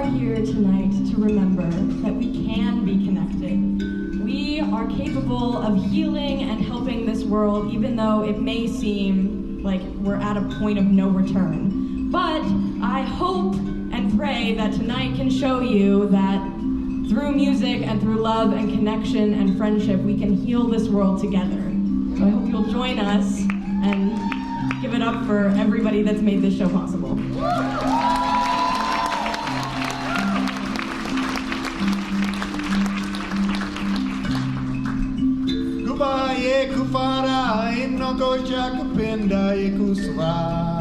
are here tonight to remember that we can be connected. We are capable of healing and helping this world, even though it may seem like we're at a point of no return. But I hope and pray that tonight can show you that through music and through love and connection and friendship, we can heal this world together. So I hope you'll join us and give it up for everybody that's made this show possible. Kubaye kufara inoko chakupenda yekuswa